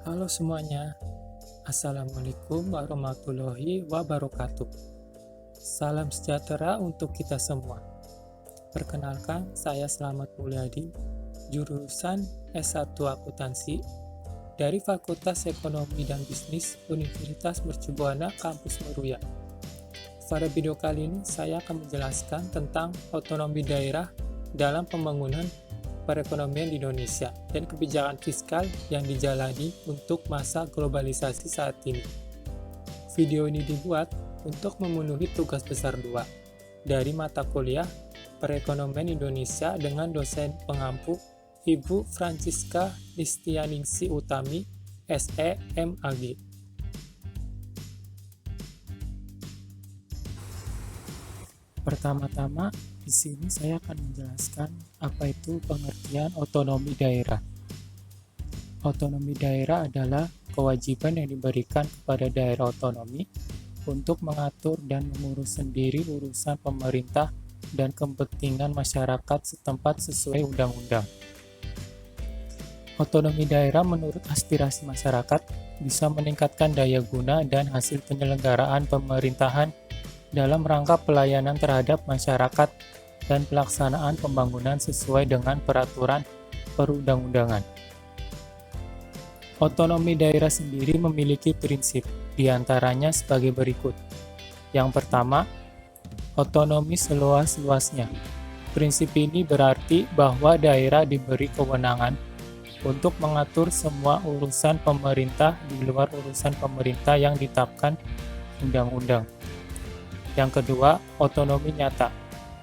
Halo semuanya, Assalamualaikum warahmatullahi wabarakatuh. Salam sejahtera untuk kita semua. Perkenalkan, saya Slamet Mulyadi, jurusan S1 Akuntansi dari Fakultas Ekonomi dan Bisnis Universitas Mercubuana Kampus Meruya. Pada video kali ini, saya akan menjelaskan tentang otonomi daerah dalam pembangunan perekonomian di Indonesia dan kebijakan fiskal yang dijalani untuk masa globalisasi saat ini. Video ini dibuat untuk memenuhi tugas besar 2 dari mata kuliah Perekonomian Indonesia dengan dosen pengampu Ibu Francisca Listianingsih Utami, SE, MAG. Pertama-tama, di sini saya akan menjelaskan apa itu pengertian otonomi daerah. Otonomi daerah adalah kewajiban yang diberikan kepada daerah otonomi untuk mengatur dan mengurus sendiri urusan pemerintah dan kepentingan masyarakat setempat sesuai undang-undang. Otonomi daerah menurut aspirasi masyarakat bisa meningkatkan daya guna dan hasil penyelenggaraan pemerintahan dalam rangka pelayanan terhadap masyarakat dan pelaksanaan pembangunan sesuai dengan peraturan perundang-undangan. Otonomi daerah sendiri memiliki prinsip, diantaranya sebagai berikut. Yang pertama, otonomi seluas-luasnya. Prinsip ini berarti bahwa daerah diberi kewenangan untuk mengatur semua urusan pemerintah di luar urusan pemerintah yang ditetapkan undang-undang. Yang kedua, otonomi nyata.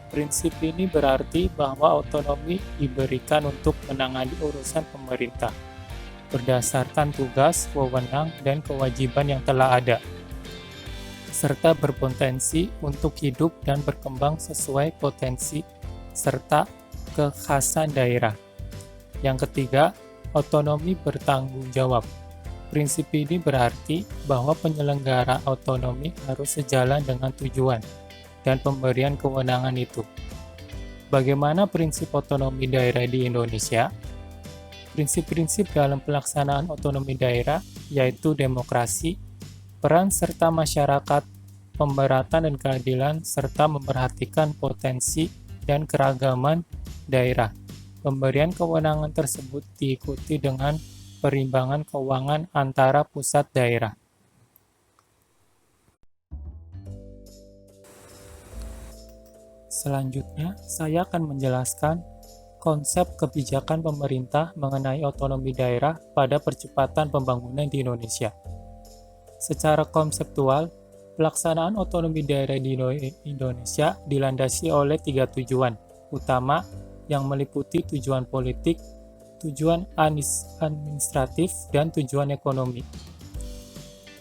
Prinsip ini berarti bahwa otonomi diberikan untuk menangani urusan pemerintah berdasarkan tugas, wewenang, dan kewajiban yang telah ada, serta berpotensi untuk hidup dan berkembang sesuai potensi serta kekhasan daerah. Yang ketiga, otonomi bertanggung jawab. Prinsip ini berarti bahwa penyelenggara otonomi harus sejalan dengan tujuan dan pemberian kewenangan itu. Bagaimana prinsip otonomi daerah di Indonesia? Prinsip-prinsip dalam pelaksanaan otonomi daerah yaitu demokrasi, peran serta masyarakat, pemerataan dan keadilan, serta memperhatikan potensi dan keragaman daerah. Pemberian kewenangan tersebut diikuti dengan perimbangan keuangan antara pusat daerah. Selanjutnya, saya akan menjelaskan konsep kebijakan pemerintah mengenai otonomi daerah pada percepatan pembangunan di Indonesia. Secara konseptual, pelaksanaan otonomi daerah di Indonesia dilandasi oleh 3 tujuan utama yang meliputi tujuan politik, tujuan administratif, dan tujuan ekonomi.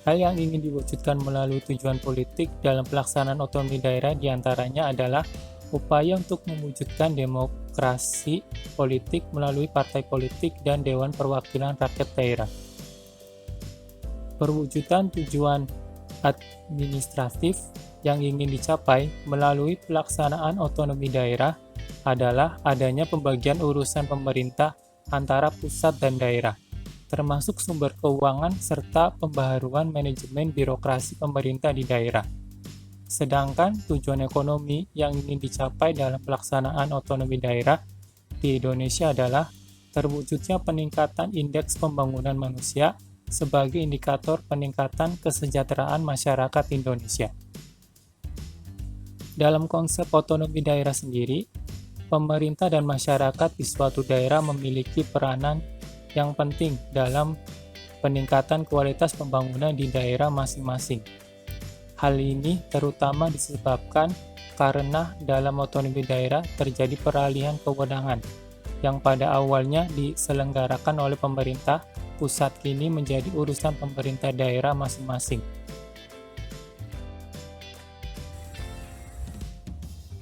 Hal yang ingin diwujudkan melalui tujuan politik dalam pelaksanaan otonomi daerah diantaranya adalah upaya untuk mewujudkan demokrasi politik melalui partai politik dan Dewan Perwakilan Rakyat Daerah. Perwujudan tujuan administratif yang ingin dicapai melalui pelaksanaan otonomi daerah adalah adanya pembagian urusan pemerintah antara pusat dan daerah, termasuk sumber keuangan serta pembaharuan manajemen birokrasi pemerintah di daerah. Sedangkan tujuan ekonomi yang ingin dicapai dalam pelaksanaan otonomi daerah di Indonesia adalah terwujudnya peningkatan indeks pembangunan manusia sebagai indikator peningkatan kesejahteraan masyarakat Indonesia. Dalam konsep otonomi daerah sendiri, pemerintah dan masyarakat di suatu daerah memiliki peranan yang penting dalam peningkatan kualitas pembangunan di daerah masing-masing. Hal ini terutama disebabkan karena dalam otonomi daerah terjadi peralihan kewenangan yang pada awalnya diselenggarakan oleh pemerintah pusat kini menjadi urusan pemerintah daerah masing-masing.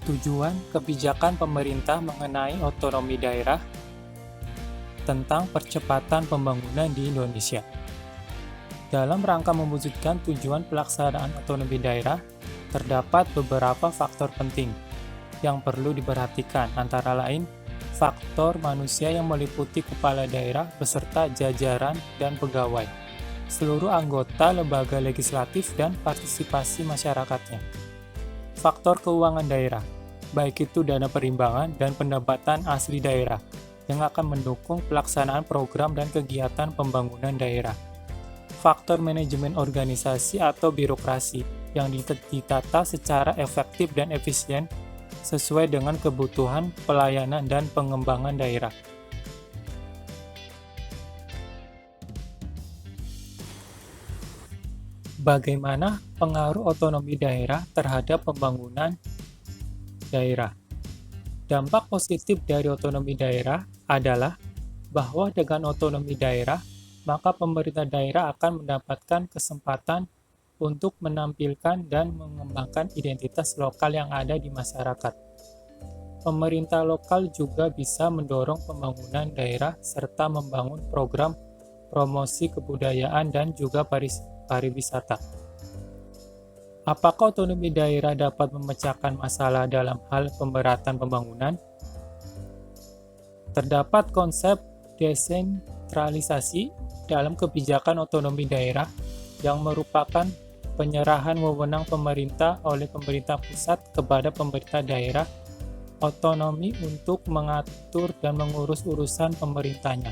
Tujuan kebijakan pemerintah mengenai otonomi daerah tentang percepatan pembangunan di Indonesia. Dalam rangka mewujudkan tujuan pelaksanaan otonomi daerah, terdapat beberapa faktor penting yang perlu diperhatikan, antara lain faktor manusia yang meliputi kepala daerah beserta jajaran dan pegawai, seluruh anggota lembaga legislatif dan partisipasi masyarakatnya. Faktor keuangan daerah, baik itu dana perimbangan dan pendapatan asli daerah, yang akan mendukung pelaksanaan program dan kegiatan pembangunan daerah. Faktor manajemen organisasi atau birokrasi, yang ditata secara efektif dan efisien sesuai dengan kebutuhan pelayanan dan pengembangan daerah. Bagaimana pengaruh otonomi daerah terhadap pembangunan daerah? Dampak positif dari otonomi daerah adalah bahwa dengan otonomi daerah, maka pemerintah daerah akan mendapatkan kesempatan untuk menampilkan dan mengembangkan identitas lokal yang ada di masyarakat. Pemerintah lokal juga bisa mendorong pembangunan daerah serta membangun program promosi kebudayaan dan juga pariwisata. Apakah otonomi daerah dapat memecahkan masalah dalam hal pemberatan pembangunan? Terdapat konsep desentralisasi dalam kebijakan otonomi daerah yang merupakan penyerahan wewenang pemerintah oleh pemerintah pusat kepada pemerintah daerah otonomi untuk mengatur dan mengurus urusan pemerintahnya.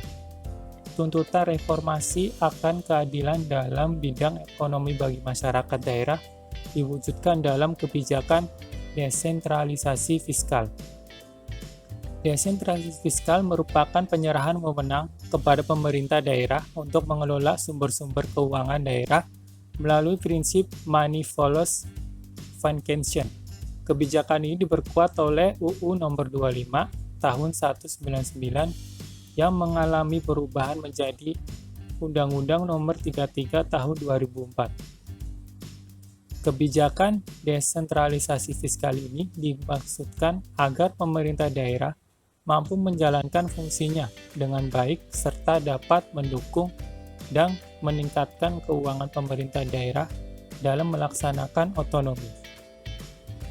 Tuntutan reformasi akan keadilan dalam bidang ekonomi bagi masyarakat daerah diwujudkan dalam kebijakan desentralisasi fiskal. Desentralisasi fiskal merupakan penyerahan wewenang kepada pemerintah daerah untuk mengelola sumber-sumber keuangan daerah melalui prinsip money follows function. Kebijakan ini diperkuat oleh UU Nomor 25 Tahun 1999 yang mengalami perubahan menjadi Undang-Undang Nomor 33 Tahun 2004. Kebijakan desentralisasi fiskal ini dimaksudkan agar pemerintah daerah mampu menjalankan fungsinya dengan baik serta dapat mendukung dan meningkatkan keuangan pemerintah daerah dalam melaksanakan otonomi.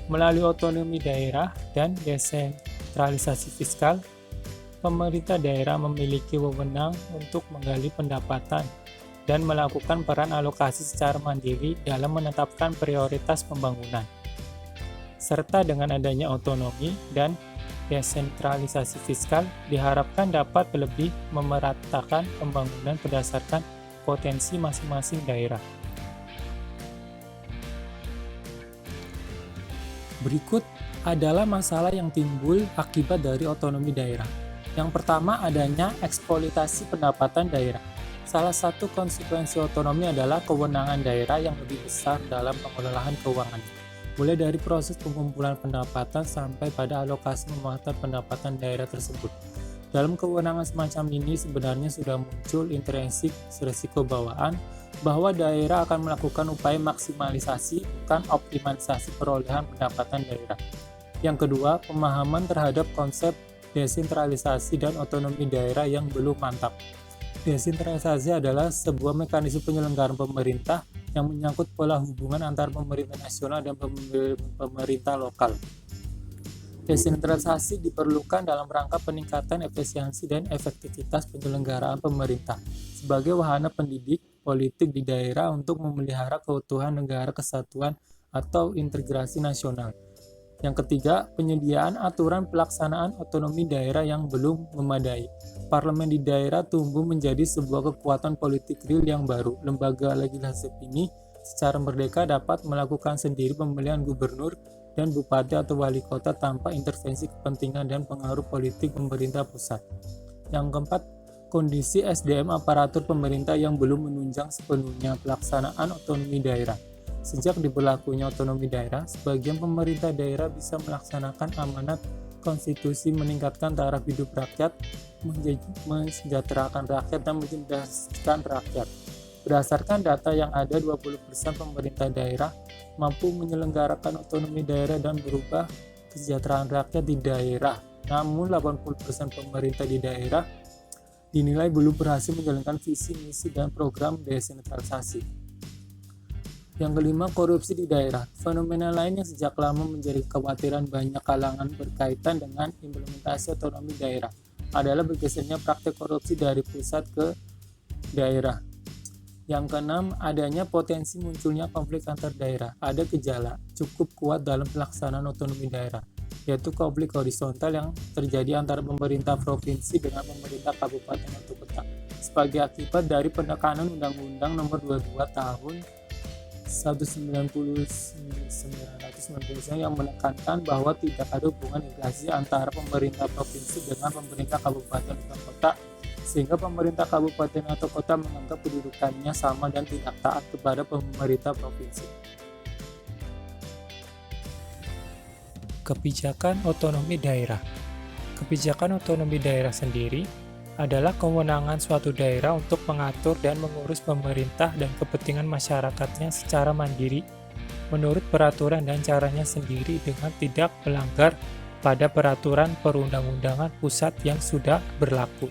Melalui otonomi daerah dan desentralisasi fiskal, pemerintah daerah memiliki wewenang untuk menggali pendapatan dan melakukan peran alokasi secara mandiri dalam menetapkan prioritas pembangunan. Serta dengan adanya otonomi dan desentralisasi fiskal diharapkan dapat lebih memeratakan pembangunan berdasarkan potensi masing-masing daerah. Berikut adalah masalah yang timbul akibat dari otonomi daerah. Yang pertama, adanya eksploitasi pendapatan daerah. Salah satu konsekuensi otonomi adalah kewenangan daerah yang lebih besar dalam pengelolaan keuangan, mulai dari proses pengumpulan pendapatan sampai pada alokasi pemanfaatan pendapatan daerah tersebut. Dalam kewenangan semacam ini sebenarnya sudah muncul intrinsik risiko bawaan bahwa daerah akan melakukan upaya maksimalisasi bukan optimalisasi perolehan pendapatan daerah. Yang kedua, pemahaman terhadap konsep desentralisasi dan otonomi daerah yang belum mantap. Desentralisasi adalah sebuah mekanisme penyelenggaraan pemerintah yang menyangkut pola hubungan antara pemerintah nasional dan pemerintah lokal. Desentralisasi diperlukan dalam rangka peningkatan efisiensi dan efektivitas penyelenggaraan pemerintah sebagai wahana pendidik politik di daerah untuk memelihara keutuhan negara kesatuan atau integrasi nasional. Yang ketiga, penyediaan aturan pelaksanaan otonomi daerah yang belum memadai. Parlemen di daerah tumbuh menjadi sebuah kekuatan politik real yang baru. Lembaga legislatif ini secara merdeka dapat melakukan sendiri pemilihan gubernur dan bupati atau wali kota tanpa intervensi kepentingan dan pengaruh politik pemerintah pusat. Yang keempat, kondisi SDM aparatur pemerintah yang belum menunjang sepenuhnya pelaksanaan otonomi daerah. Sejak diberlakunya otonomi daerah, sebagian pemerintah daerah bisa melaksanakan amanat konstitusi meningkatkan taraf hidup rakyat, mensejahterakan rakyat, dan mencerdaskan rakyat. Berdasarkan data yang ada, 20% pemerintah daerah mampu menyelenggarakan otonomi daerah dan berubah kesejahteraan rakyat di daerah. Namun 80% pemerintah di daerah dinilai belum berhasil menjalankan visi, misi, dan program desentralisasi. Yang kelima, korupsi di daerah. Fenomena lain yang sejak lama menjadi kekhawatiran banyak kalangan berkaitan dengan implementasi otonomi daerah adalah bergesernya praktek korupsi dari pusat ke daerah. Yang keenam, adanya potensi munculnya konflik antar daerah. Ada gejala cukup kuat dalam pelaksanaan otonomi daerah, yaitu konflik horizontal yang terjadi antara pemerintah provinsi dengan pemerintah kabupaten atau kota sebagai akibat dari penekanan Undang-Undang Nomor 22 Tahun 1999 yang menekankan bahwa tidak ada hubungan integrasi antara pemerintah provinsi dengan pemerintah kabupaten atau kota, sehingga pemerintah kabupaten atau kota menganggap kedudukannya sama dan tidak taat kepada pemerintah provinsi. Kebijakan otonomi daerah. Kebijakan otonomi daerah sendiri adalah kewenangan suatu daerah untuk mengatur dan mengurus pemerintah dan kepentingan masyarakatnya secara mandiri menurut peraturan dan caranya sendiri dengan tidak melanggar pada peraturan perundang-undangan pusat yang sudah berlaku.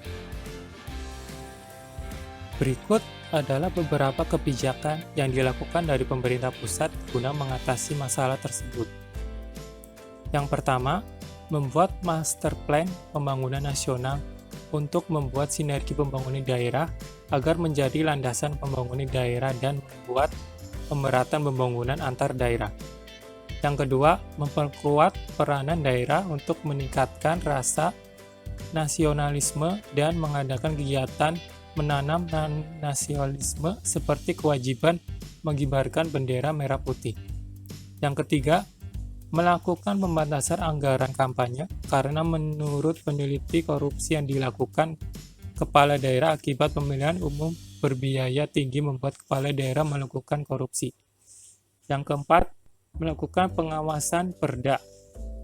Berikut adalah beberapa kebijakan yang dilakukan dari pemerintah pusat guna mengatasi masalah tersebut. Yang pertama, membuat master plan pembangunan nasional untuk membuat sinergi pembangunan daerah agar menjadi landasan pembangunan daerah dan membuat pemerataan pembangunan antar daerah. Yang kedua, memperkuat peranan daerah untuk meningkatkan rasa nasionalisme dan mengadakan kegiatan menanam nasionalisme seperti kewajiban mengibarkan bendera merah putih. Yang ketiga, melakukan pembatasan anggaran kampanye karena menurut peneliti korupsi yang dilakukan kepala daerah akibat pemilihan umum berbiaya tinggi membuat kepala daerah melakukan korupsi. Yang keempat, melakukan pengawasan perda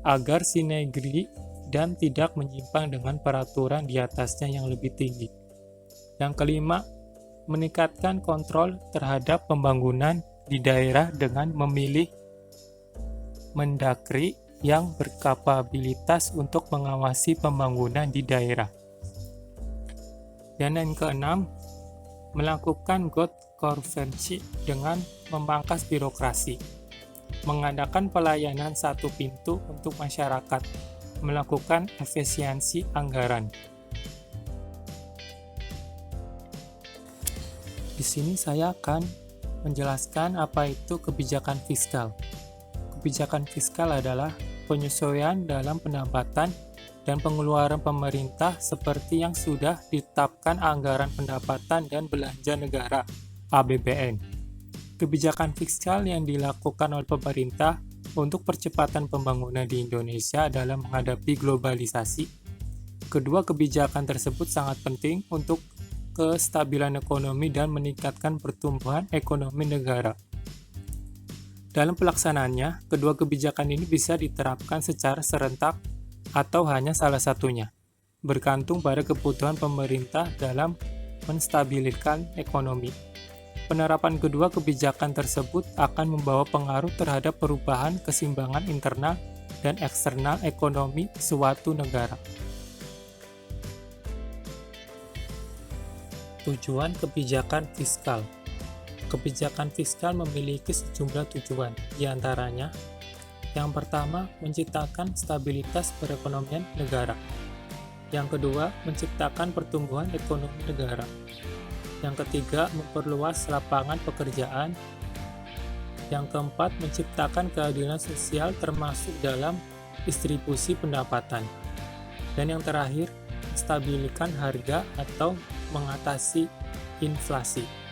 agar sinergi dan tidak menyimpang dengan peraturan di atasnya yang lebih tinggi. Yang kelima, meningkatkan kontrol terhadap pembangunan di daerah dengan memilih Mendagri yang berkapabilitas untuk mengawasi pembangunan di daerah. Dan yang keenam, melakukan good governance dengan memangkas birokrasi, mengadakan pelayanan satu pintu untuk masyarakat, melakukan efisiensi anggaran. Di sini saya akan menjelaskan apa itu kebijakan fiskal. Kebijakan fiskal adalah penyesuaian dalam pendapatan dan pengeluaran pemerintah seperti yang sudah ditetapkan anggaran pendapatan dan belanja negara (APBN). Kebijakan fiskal yang dilakukan oleh pemerintah untuk percepatan pembangunan di Indonesia adalah menghadapi globalisasi. Kedua kebijakan tersebut sangat penting untuk kestabilan ekonomi dan meningkatkan pertumbuhan ekonomi negara. Dalam pelaksanaannya, kedua kebijakan ini bisa diterapkan secara serentak atau hanya salah satunya, bergantung pada kebutuhan pemerintah dalam menstabilkan ekonomi. Penerapan kedua kebijakan tersebut akan membawa pengaruh terhadap perubahan keseimbangan internal dan eksternal ekonomi suatu negara. Tujuan kebijakan fiskal. Kebijakan fiskal memiliki sejumlah tujuan, diantaranya yang pertama, menciptakan stabilitas perekonomian negara. Yang kedua, menciptakan pertumbuhan ekonomi negara. Yang ketiga, memperluas lapangan pekerjaan. Yang keempat, menciptakan keadilan sosial termasuk dalam distribusi pendapatan. Dan yang terakhir, menstabilkan harga atau mengatasi inflasi.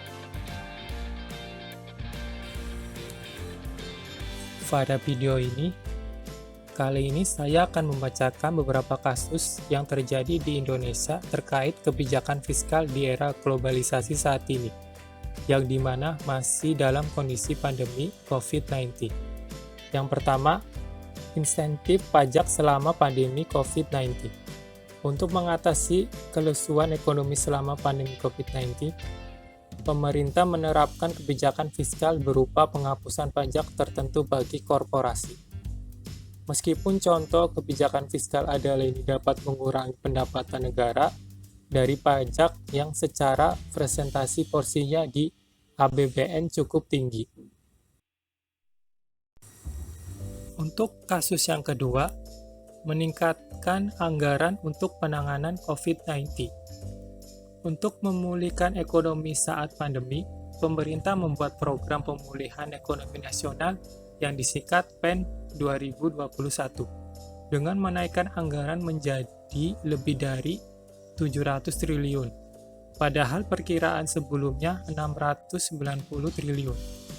Pada video ini, kali ini saya akan membacakan beberapa kasus yang terjadi di Indonesia terkait kebijakan fiskal di era globalisasi saat ini, yang dimana masih dalam kondisi pandemi COVID-19. Yang pertama, insentif pajak selama pandemi COVID-19. Untuk mengatasi kelesuan ekonomi selama pandemi COVID-19, pemerintah menerapkan kebijakan fiskal berupa penghapusan pajak tertentu bagi korporasi. Meskipun contoh kebijakan fiskal adalah ini dapat mengurangi pendapatan negara dari pajak yang secara presentasi porsinya di APBN cukup tinggi. Untuk kasus yang kedua, meningkatkan anggaran untuk penanganan COVID-19. Untuk memulihkan ekonomi saat pandemi, pemerintah membuat program pemulihan ekonomi nasional yang disingkat PEN 2021 dengan menaikkan anggaran menjadi lebih dari 700 triliun. Padahal perkiraan sebelumnya 690 triliun.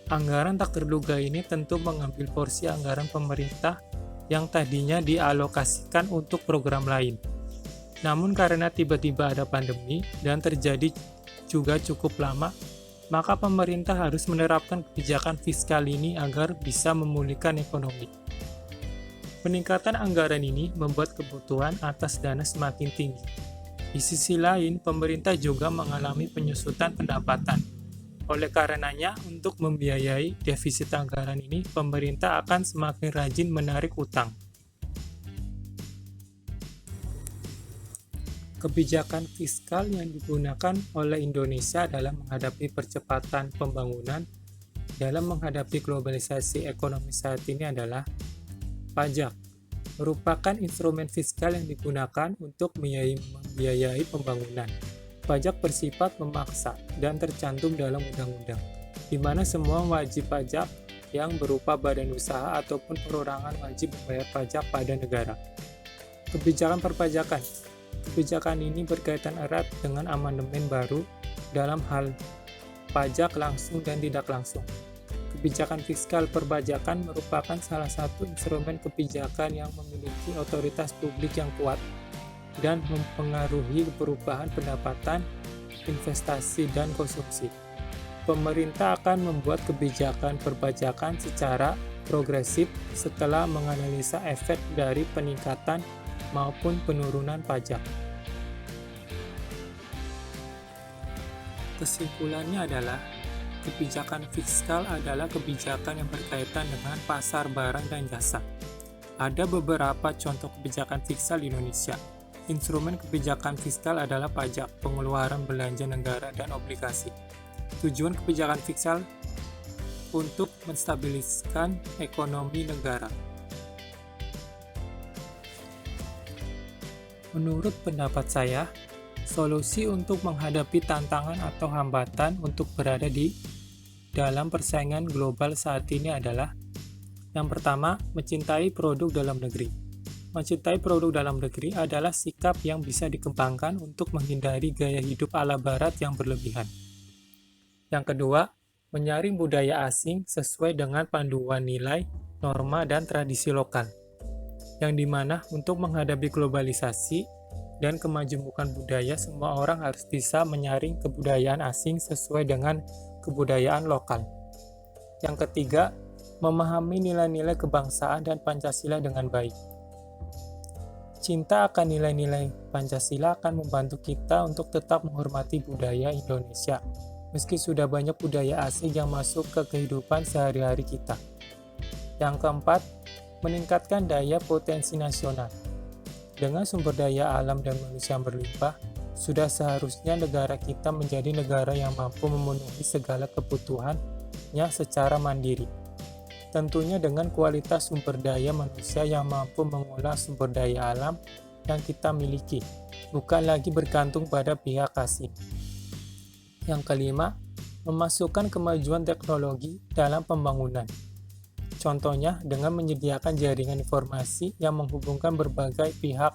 Anggaran tak terduga ini tentu mengambil porsi anggaran pemerintah yang tadinya dialokasikan untuk program lain. Namun karena tiba-tiba ada pandemi dan terjadi juga cukup lama, maka pemerintah harus menerapkan kebijakan fiskal ini agar bisa memulihkan ekonomi. Peningkatan anggaran ini membuat kebutuhan atas dana semakin tinggi. Di sisi lain, pemerintah juga mengalami penyusutan pendapatan. Oleh karenanya, untuk membiayai defisit anggaran ini, pemerintah akan semakin rajin menarik utang. Kebijakan fiskal yang digunakan oleh Indonesia dalam menghadapi percepatan pembangunan, dalam menghadapi globalisasi ekonomi saat ini adalah pajak. Merupakan instrumen fiskal yang digunakan untuk membiayai pembangunan. Pajak bersifat memaksa dan tercantum dalam undang-undang, di mana semua wajib pajak yang berupa badan usaha ataupun perorangan wajib membayar pajak pada negara. Kebijakan perpajakan. Kebijakan ini berkaitan erat dengan amandemen baru dalam hal pajak langsung dan tidak langsung. Kebijakan fiskal perpajakan merupakan salah satu instrumen kebijakan yang memiliki otoritas publik yang kuat dan mempengaruhi perubahan pendapatan, investasi, dan konsumsi. Pemerintah akan membuat kebijakan perpajakan secara progresif setelah menganalisa efek dari peningkatan maupun penurunan pajak. Kesimpulannya adalah, kebijakan fiskal adalah kebijakan yang berkaitan dengan pasar barang dan jasa. Ada beberapa contoh kebijakan fiskal di Indonesia. Instrumen kebijakan fiskal adalah pajak, pengeluaran belanja negara, dan obligasi. Tujuan kebijakan fiskal untuk menstabiliskan ekonomi negara. Menurut pendapat saya, solusi untuk menghadapi tantangan atau hambatan untuk berada di dalam persaingan global saat ini adalah: yang pertama, mencintai produk dalam negeri. Mencintai produk dalam negeri adalah sikap yang bisa dikembangkan untuk menghindari gaya hidup ala barat yang berlebihan. Yang kedua, menyaring budaya asing sesuai dengan panduan nilai, norma, dan tradisi lokal. Yang dimana untuk menghadapi globalisasi dan kemajemukan budaya, semua orang harus bisa menyaring kebudayaan asing sesuai dengan kebudayaan lokal. Yang ketiga, memahami nilai-nilai kebangsaan dan Pancasila dengan baik. Cinta akan nilai-nilai Pancasila akan membantu kita untuk tetap menghormati budaya Indonesia, meski sudah banyak budaya asing yang masuk ke kehidupan sehari-hari kita. Yang keempat, meningkatkan daya potensi nasional. Dengan sumber daya alam dan manusia yang berlimpah, sudah seharusnya negara kita menjadi negara yang mampu memenuhi segala kebutuhannya secara mandiri. Tentunya dengan kualitas sumber daya manusia yang mampu mengolah sumber daya alam yang kita miliki, bukan lagi bergantung pada pihak asing. Yang kelima, memasukkan kemajuan teknologi dalam pembangunan. Contohnya dengan menyediakan jaringan informasi yang menghubungkan berbagai pihak,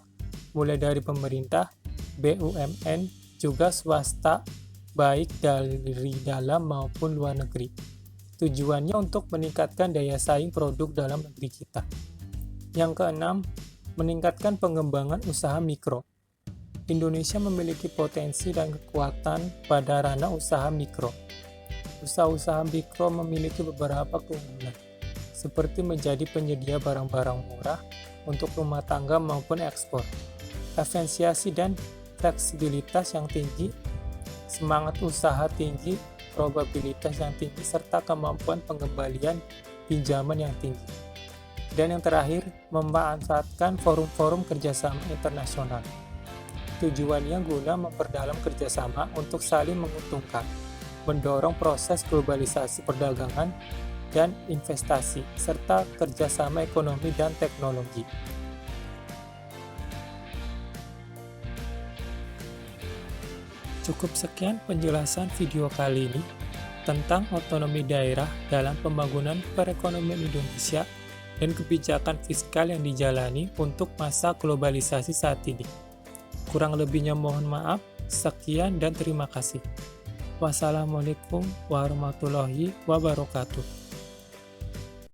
mulai dari pemerintah, BUMN, juga swasta, baik dari dalam maupun luar negeri. Tujuannya untuk meningkatkan daya saing produk dalam negeri kita. Yang keenam, meningkatkan pengembangan usaha mikro. Indonesia memiliki potensi dan kekuatan pada ranah usaha mikro. Usaha-usaha mikro memiliki beberapa keunggulan, seperti menjadi penyedia barang-barang murah untuk rumah tangga maupun ekspor, efisiensi dan fleksibilitas yang tinggi, semangat usaha tinggi, probabilitas yang tinggi, serta kemampuan pengembalian pinjaman yang tinggi. Dan yang terakhir, memanfaatkan forum-forum kerjasama internasional. Tujuannya guna memperdalam kerjasama untuk saling menguntungkan, mendorong proses globalisasi perdagangan, dan investasi, serta kerjasama ekonomi dan teknologi. Cukup sekian penjelasan video kali ini tentang otonomi daerah dalam pembangunan perekonomian Indonesia dan kebijakan fiskal yang dijalani untuk masa globalisasi saat ini. Kurang lebihnya mohon maaf, sekian dan terima kasih. Wassalamualaikum warahmatullahi wabarakatuh.